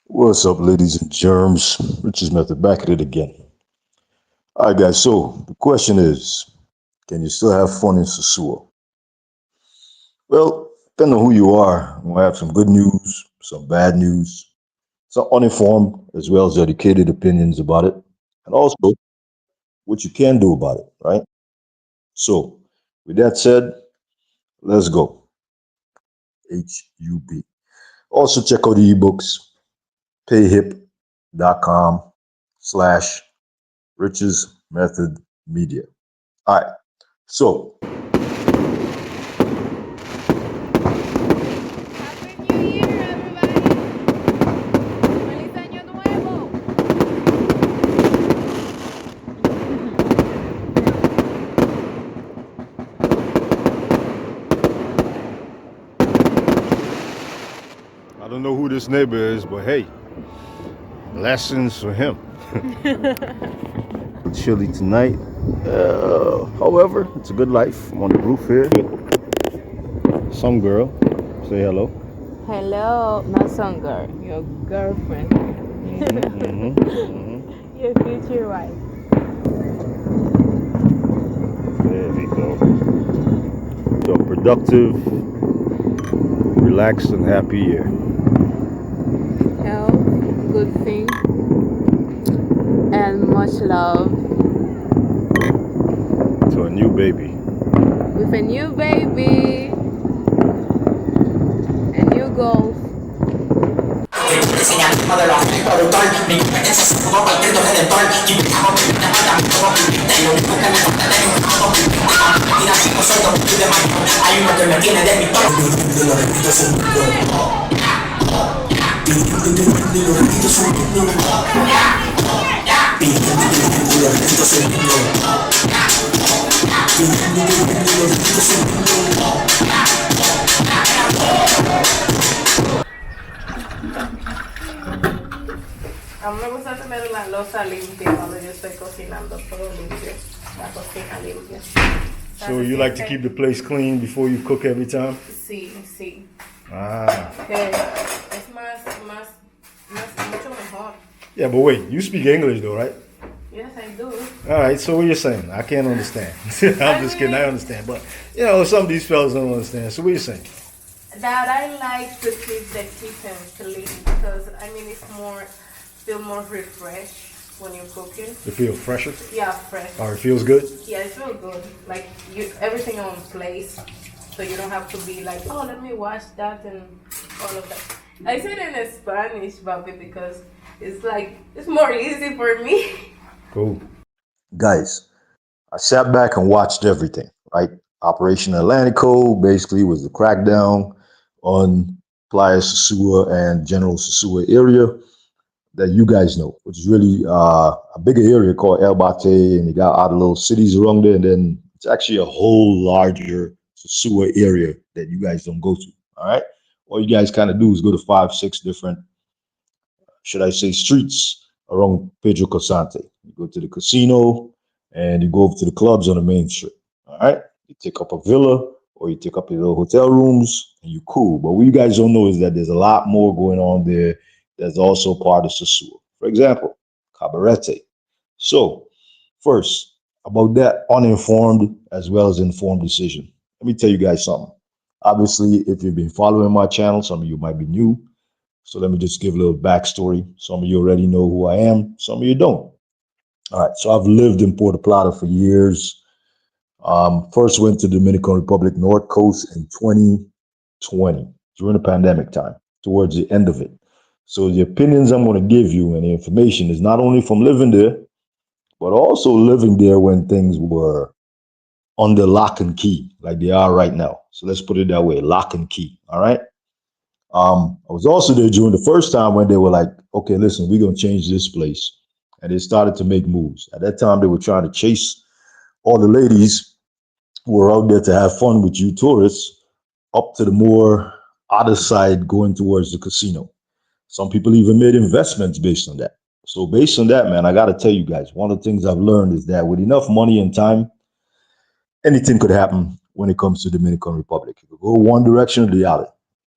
What's up, ladies and germs? Rich's Method back at it again. All right, guys. So the question is, can you still have fun in Sosua? Well, depending on who you are, I'm gonna have some good news, some bad news, some uninformed as well as educated opinions about it, and also what you can do about it. Right. So, with that said, let's go. HUB. Also, check out the ebooks. Payhip.com/ Riches Method Media. All right. So, Happy New Year, everybody! ¡Feliz Año Nuevo! I don't know who this neighbor is, but hey, lessons for him. Chilly tonight. However, it's a good life. I'm on the roof here. Some girl. Say hello. Hello, not some girl, your girlfriend. Your future wife. There we go. So productive, relaxed, and happy year. Health, good thing, and much love. To a new baby. With a new baby and new goals. A mí me gusta tener la loza limpia cuando yo estoy cocinando, todo limpio, la cocina limpia. So you like to keep the place clean before you cook every time? Sí, sí. Ah. Que es mucho mejor. Yeah, but wait, you speak English though, right? Yes, I do. All right, so what you're saying? I can't understand. I'm just kidding. I understand, but some of these fellas don't understand. So what you saying? That I like to keep the kitchen clean because feel more refreshed when you're cooking. You feel fresher? Yeah, fresh. Or it feels good? Yeah, it feels good. Like everything on place, so you don't have to be like, oh, let me wash that and all of that. I said it in Spanish, Bobby, because it's more easy for me. Cool. guys, I sat back and watched everything, right? Operation Atlantico basically was the crackdown on Playa Sosua and General Sosua area that you guys know, which is really a bigger area called El Bate, and you got other little cities around there, and then it's actually a whole larger Sosua area that you guys don't go to. All right, all you guys kind of do is go to 5, 6 different, should I say, streets around Pedro Cosante. You go to the casino and you go over to the clubs on the main street. All right, you take up a villa or you take up your little hotel rooms and you cool. But what you guys don't know is that there's a lot more going on there that's also part of Sosua. For example, Cabarete. So, first, about that uninformed as well as informed decision. Let me tell you guys something. Obviously, if you've been following my channel, some of you might be new. So let me just give a little backstory. Some of you already know who I am, some of you don't. All right, so I've lived in Puerto Plata for years. First went to Dominican Republic North Coast in 2020 during the pandemic time, towards the end of it. So the opinions I'm going to give you and the information is not only from living there, but also living there when things were under lock and key, like they are right now. So let's put it that way, lock and key. All right. I was also there during the first time when they were like, okay, listen, we're going to change this place. And they started to make moves. At that time, they were trying to chase all the ladies who were out there to have fun with you tourists up to the more other side going towards the casino. Some people even made investments based on that. So, based on that, man, I got to tell you guys, one of the things I've learned is that with enough money and time, anything could happen when it comes to Dominican Republic. It could go one direction or the other.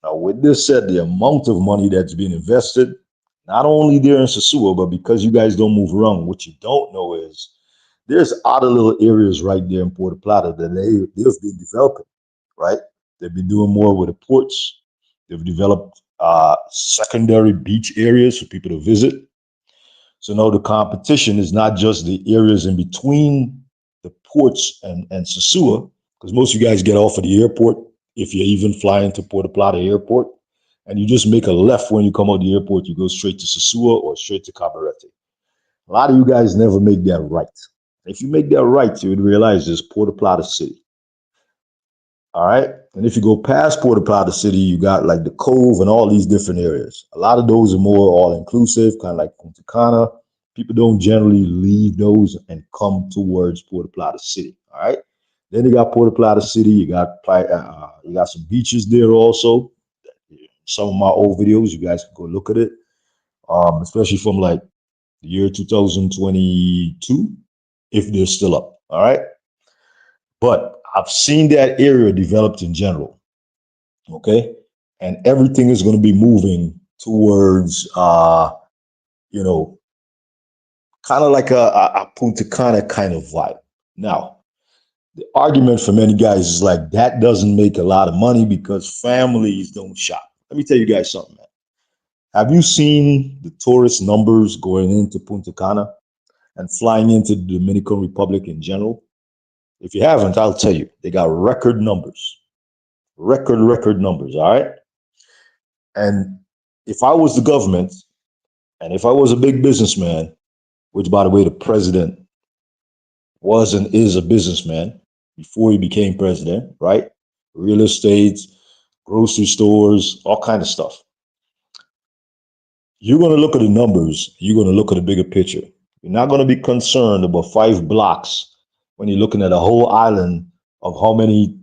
Now, with this said, the amount of money that's been invested Not only there in Sosua, but because you guys don't move around, what you don't know is there's other little areas right there in Puerto Plata that they've been developing, right? They've been doing more with the ports. They've developed secondary beach areas for people to visit. So now the competition is not just the areas in between the ports and Sosua, because most of you guys get off of the airport if you're even flying to Puerto Plata Airport, and you just make a left when you come out of the airport. You go straight to Sosua or straight to Cabarete. A lot of you guys never make that right. If you make that right, you would realize there's Puerto Plata City. All right. And if you go past Puerto Plata City, you got like the Cove and all these different areas. A lot of those are more all inclusive, kind of like Punta Cana. People don't generally leave those and come towards Puerto Plata City. All right. Then you got Puerto Plata City. You got some beaches there also. Some of my old videos, you guys can go look at it. Especially from like the year 2022, if they're still up. All right. But I've seen that area developed in general. Okay. And everything is going to be moving towards, you know, kind of like a Punta Cana kind of vibe. Now, the argument for many guys is like that doesn't make a lot of money because families don't shop. Let me tell you guys something, man. Have you seen the tourist numbers going into Punta Cana and flying into the Dominican Republic in general? If you haven't, I'll tell you, they got record numbers, record numbers. All right. And if I was the government and if I was a big businessman, which by the way, the president was and is a businessman before he became president, right? Real estate, grocery stores, all kind of stuff. You're going to look at the numbers. You're going to look at the bigger picture. You're not going to be concerned about 5 blocks when you're looking at a whole island of how many,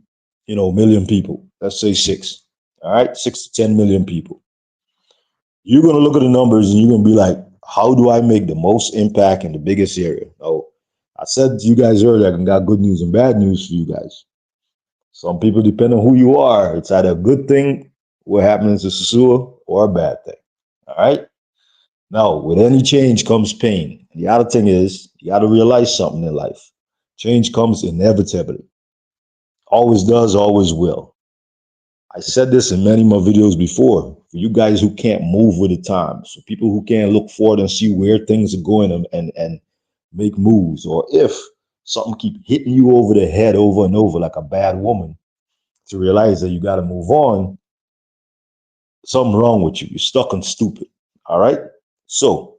million people. Let's say 6. All right, 6 to 10 million people. You're going to look at the numbers and you're going to be like, how do I make the most impact in the biggest area? Oh, I said to you guys earlier, I got good news and bad news for you guys. Some people, depend on who you are, it's either a good thing, what happens to Sosua, or a bad thing. All right. Now, with any change comes pain. And the other thing is, you got to realize something in life. Change comes inevitably. Always does, always will. I said this in many of my videos before. For you guys who can't move with the times, for people who can't look forward and see where things are going and make moves, or if something keep hitting you over the head over and over like a bad woman, to realize that you got to move on, something wrong with you. You're stuck on stupid. All right. So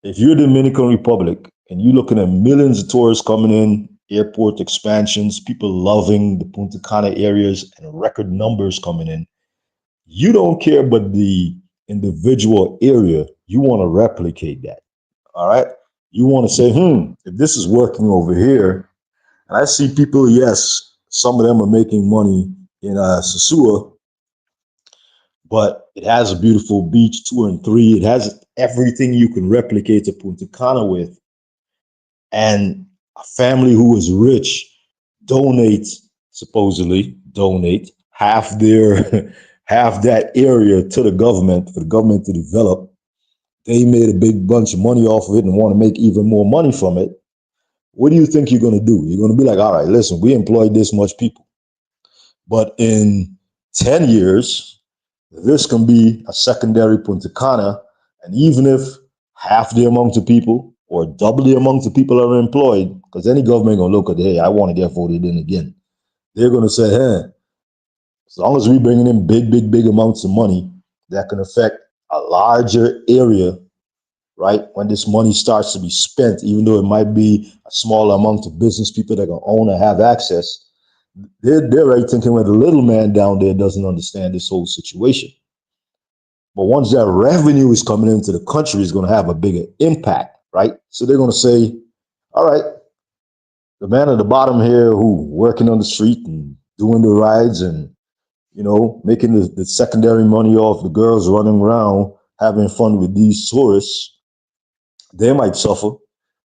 if you're the Dominican Republic and you're looking at millions of tourists coming in, airport expansions, people loving the Punta Cana areas, and record numbers coming in, you don't care about the individual area. You want to replicate that. All right. You want to say, if this is working over here, and I see people, yes, some of them are making money in Sosua, but it has a beautiful beach, 2 and 3. It has everything you can replicate a Punta Cana with. And a family who is rich supposedly donate half their half that area to the government for the government to develop. They made a big bunch of money off of it and want to make even more money from it. What do you think you're going to do? You're going to be like, all right, listen, we employed this much people, but in 10 years, this can be a secondary Punta Cana. And even if half the amount of people or double the amount of people are employed, because any government going to look at, hey, I want to get voted in again. They're going to say, hey, as long as we bringing in big amounts of money that can affect a larger area, right? When this money starts to be spent, even though it might be a small amount of business people that can own and have access, they're already thinking where the little man down there doesn't understand this whole situation. But once that revenue is coming into the country, it's going to have a bigger impact, right? So they're going to say, all right, the man at the bottom here who working on the street and doing the rides and, making the secondary money off the girls running around, having fun with these tourists, they might suffer.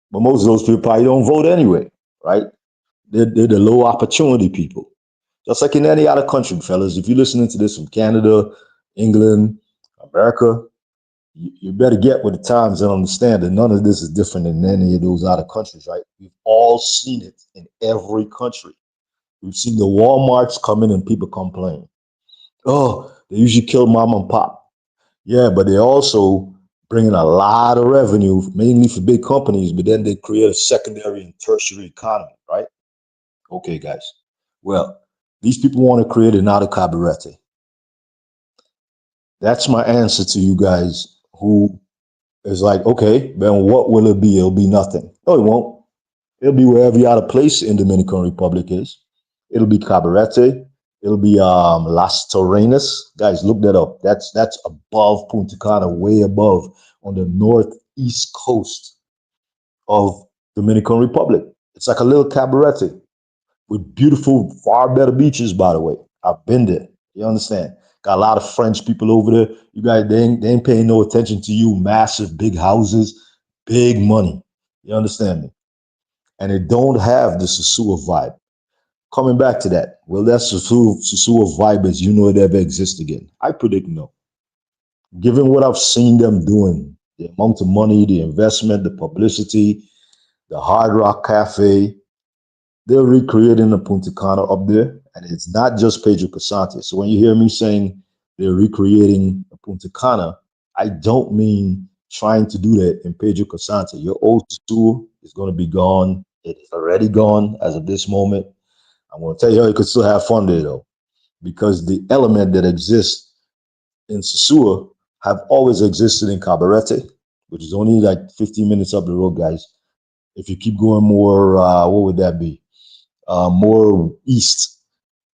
But most of those people probably don't vote anyway, right? They're the low opportunity people. Just like in any other country, fellas, if you're listening to this from Canada, England, America, You better get with the times and understand that none of this is different in any of those other countries, right? We've all seen it in every country. We've seen the Walmarts come in and people complain. Oh, they usually kill mom and pop. Yeah, but they also bring in a lot of revenue, mainly for big companies, but then they create a secondary and tertiary economy, right? Okay, guys. Well, these people want to create another cabaret. That's my answer to you guys who is like, okay, then what will it be? It'll be nothing. No, it won't. It'll be wherever your other place in Dominican Republic is. It'll be Cabarete. It'll be Las Torrenas. Guys, look that up. That's above Punta Cana, way above on the northeast coast of Dominican Republic. It's like a little cabaret with beautiful, far better beaches, by the way. I've been there. You understand? Got a lot of French people over there. You guys, they ain't paying no attention to you. Massive, big houses, big money. You understand me? And it don't have the Sosua vibe. Coming back to that, will that Sosua vibe as you know it ever exist again? I predict no. Given what I've seen them doing, the amount of money, the investment, the publicity, the Hard Rock Cafe, they're recreating the Punta Cana up there, and it's not just Pedro Casante. So when you hear me saying they're recreating the Punta Cana, I don't mean trying to do that in Pedro Casante. Your old tour is going to be gone. It is already gone as of this moment. I'm going to tell you how you could still have fun there, though, because the element that exists in Sosua have always existed in Cabarete, which is only like 15 minutes up the road, guys. If you keep going more, what would that be? More east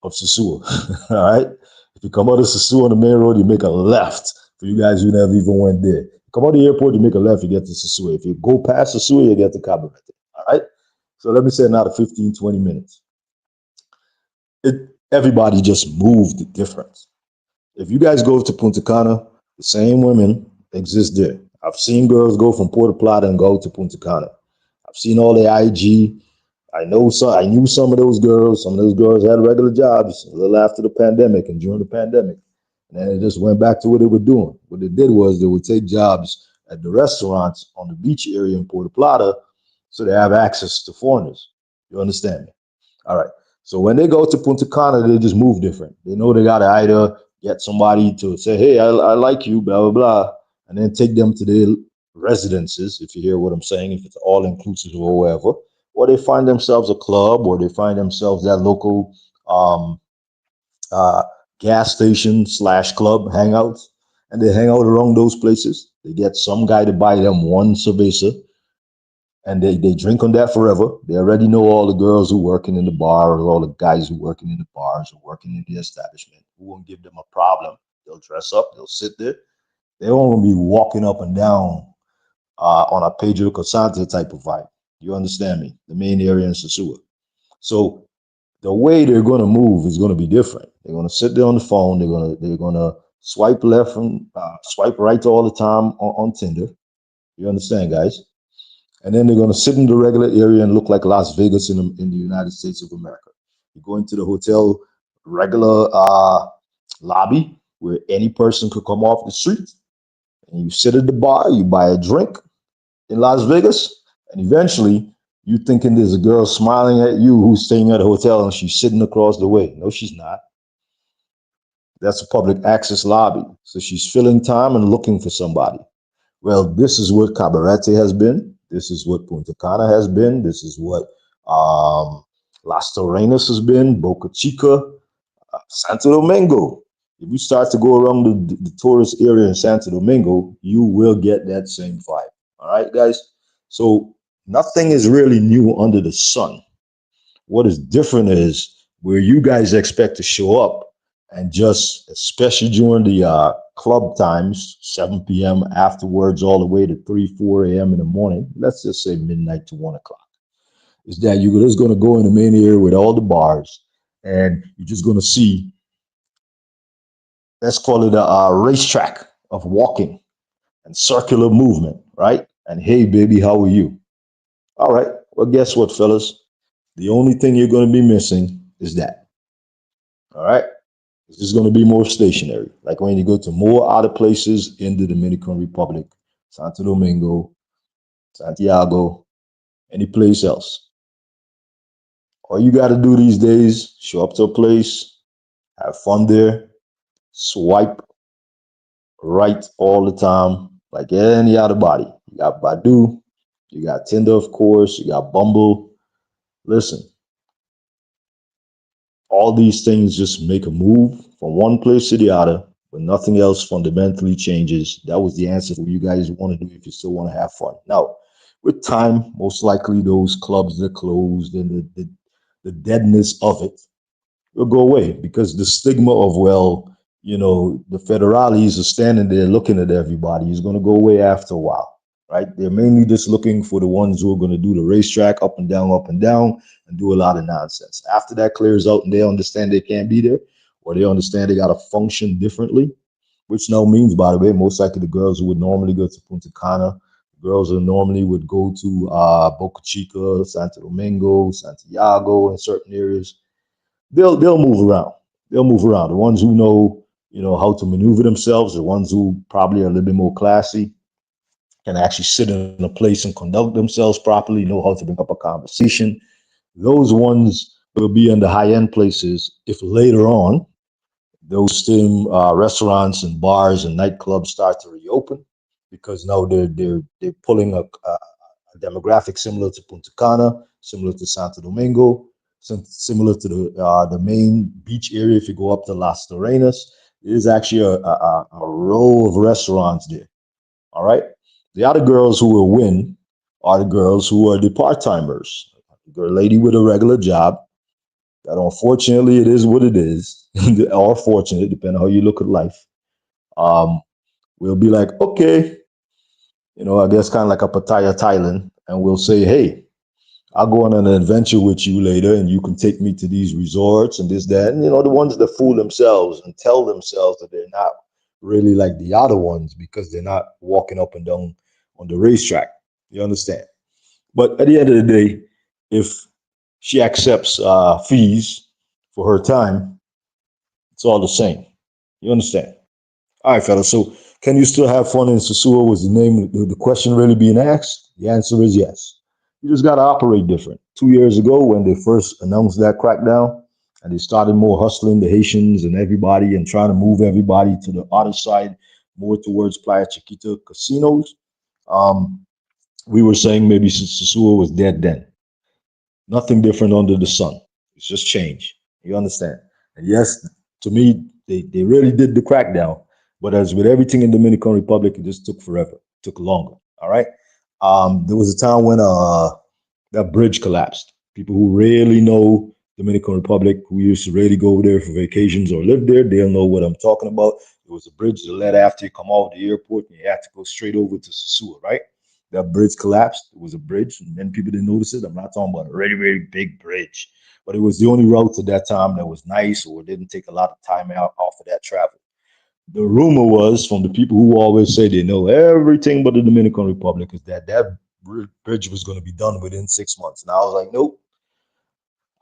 of Sosua. All right. If you come out of Sosua on the main road, you make a left. For you guys who never even went there, come out of the airport, you make a left, you get to Sosua. If you go past Sosua, you get to Cabarete. All right. So let me say another 15, 20 minutes. Everybody just moved different. If you guys go to Punta Cana, the same women exist there. I've seen girls go from Puerto Plata and go to Punta Cana. I've seen all the IG. I knew some of those girls. Some of those girls had regular jobs a little after the pandemic and during the pandemic. And then they just went back to what they were doing. What they did was they would take jobs at the restaurants on the beach area in Puerto Plata so they have access to foreigners. You understand me? All right. So when they go to Punta Cana, they just move different. They know they got to either get somebody to say, hey, I like you, blah, blah, blah, and then take them to their residences, if you hear what I'm saying, if it's all inclusive or whatever, or they find themselves a club, or they find themselves that local um, uh, gas station slash club hangouts, and they hang out around those places. They get some guy to buy them one cerveza, and they drink on that forever. They already know all the girls who working in the bar, or all the guys who working in the bars or working in the establishment, who won't give them a problem. They'll dress up, they'll sit there. They won't be walking up and down on a Pedro Casante type of vibe. You understand me? The main area in Sosua. So the way they're going to move is going to be different. They're going to sit there on the phone. They're going to swipe left and swipe right all the time on Tinder. You understand, guys? And then they're going to sit in the regular area and look like Las Vegas in the United States of America. You go into the hotel regular lobby where any person could come off the street, and you sit at the bar, you buy a drink in Las Vegas, and eventually you thinking there's a girl smiling at you who's staying at a hotel and she's sitting across the way. No, she's not. That's a public access lobby. So she's filling time and looking for somebody. Well, this is what Cabarete has been. This is what Punta Cana has been. This is what Las Torrenas has been, Boca Chica, Santo Domingo. If you start to go around the tourist area in Santo Domingo, you will get that same vibe. All right, guys? So nothing is really new under the sun. What is different is where you guys expect to show up and just, especially during the club times, 7 p.m. afterwards, all the way to 3, 4 a.m. in the morning, let's just say midnight to 1 o'clock, is that you're just going to go in the main area with all the bars, and you're just going to see, let's call it a racetrack of walking and circular movement, right? And hey, baby, how are you? All right. Well, guess what, fellas? The only thing you're going to be missing is that. All right. It's just going to be more stationary. Like when you go to more other places in the Dominican Republic, Santo Domingo, Santiago, any place else. All you got to do these days, show up to a place, have fun there, swipe right all the time, like any other body. You got Badu, you got Tinder, of course, you got Bumble. Listen, all these things just make a move from one place to the other, but nothing else fundamentally changes. That was the answer for you guys want to do if you still want to have fun. Now, with time, most likely those clubs that closed and the deadness of it will go away because the stigma of, well, the federales are standing there looking at everybody is going to go away after a while, right? They're mainly just looking for the ones who are going to do the racetrack up and down, and do a lot of nonsense. After that clears out and they understand they can't be there, or they understand they got to function differently, which now means, by the way, most likely the girls who would normally go to Punta Cana, girls who normally would go to Boca Chica, Santo Domingo, Santiago, in certain areas, they'll move around. They'll move around. The ones who know, how to maneuver themselves, the ones who probably are a little bit more classy, can actually sit in a place and conduct themselves properly, know how to bring up a conversation. Those ones will be in the high end places if later on those same restaurants and bars and nightclubs start to reopen, because now they're pulling a demographic similar to Punta Cana, similar to Santo Domingo, similar to the main beach area. If you go up to Las Terrenas, there's actually a row of restaurants there. All right. The other girls who will win are the girls who are the part timers. The lady with a regular job that, unfortunately, it is what it is, or fortunate, depending on how you look at life. We'll be like, okay, I guess kind of like a Pattaya, Thailand, and we'll say, hey, I'll go on an adventure with you later, and you can take me to these resorts and this, that. And, the ones that fool themselves and tell themselves that they're not really like the other ones because they're not walking up and down on the racetrack. You understand? But at the end of the day, if she accepts fees for her time, it's all the same. You understand? All right, fellas. So, can you still have fun in Sosua? Was the name the question really being asked? The answer is yes. You just got to operate different. 2 years ago, when they first announced that crackdown, and they started more hustling the Haitians and everybody and trying to move everybody to the other side, more towards Playa Chiquita casinos, um, we were saying maybe Sosua was dead then. Nothing different under the sun. It's just change. You understand? And yes, to me, they really did the crackdown. But as with everything in Dominican Republic, it just took forever. It took longer. All right. There was a time when that bridge collapsed. People who really know Dominican Republic, who used to really go over there for vacations or live there, they'll know what I'm talking about. There was a bridge that led after you come out of the airport and you had to go straight over to Sosua, right? That bridge collapsed. It was a bridge, and then people didn't notice it. I'm not talking about a really, really big bridge, but it was the only route at that time that was nice or didn't take a lot of time out off of that travel. The rumor was from the people who always say they know everything but the Dominican Republic is that bridge was going to be done within 6 months. And I was like, nope.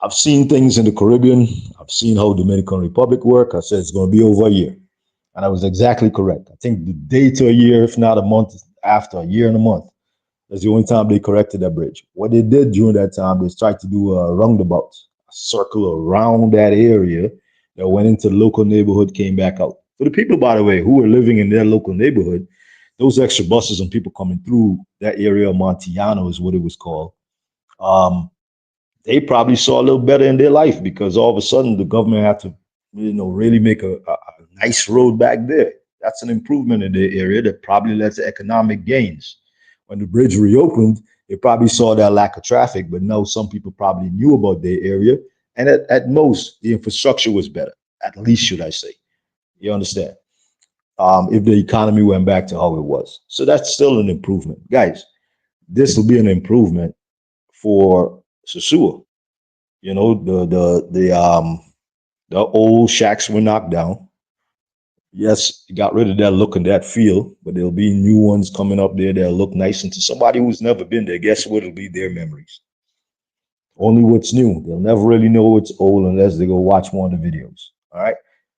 I've seen things in the Caribbean. I've seen how Dominican Republic work. I said it's going to be over a year. And I was exactly correct. I think the day to a year, if not a month after, a year and a month. That's the only time they corrected that bridge. What they did during that time, they tried to do a roundabout, a circle around that area that went into the local neighborhood, came back out. For the people, by the way, who were living in their local neighborhood, those extra buses and people coming through that area, Montillano is what it was called. Um, they probably saw a little better in their life because all of a sudden the government had to, really make a nice road back there. That's an improvement in their area that probably led to economic gains. When the bridge reopened, they probably saw that lack of traffic, but no, some people probably knew about their area. And at most, the infrastructure was better, at least, should I say. You understand? If the economy went back to how it was. So that's still an improvement. Guys, this will be an improvement for Sosua. The old shacks were knocked down. Yes, you got rid of that look and that feel, but there'll be new ones coming up there that'll look nice. And to somebody who's never been there, guess what? It'll be their memories. Only what's new. They'll never really know what's old unless they go watch one of the videos. All right.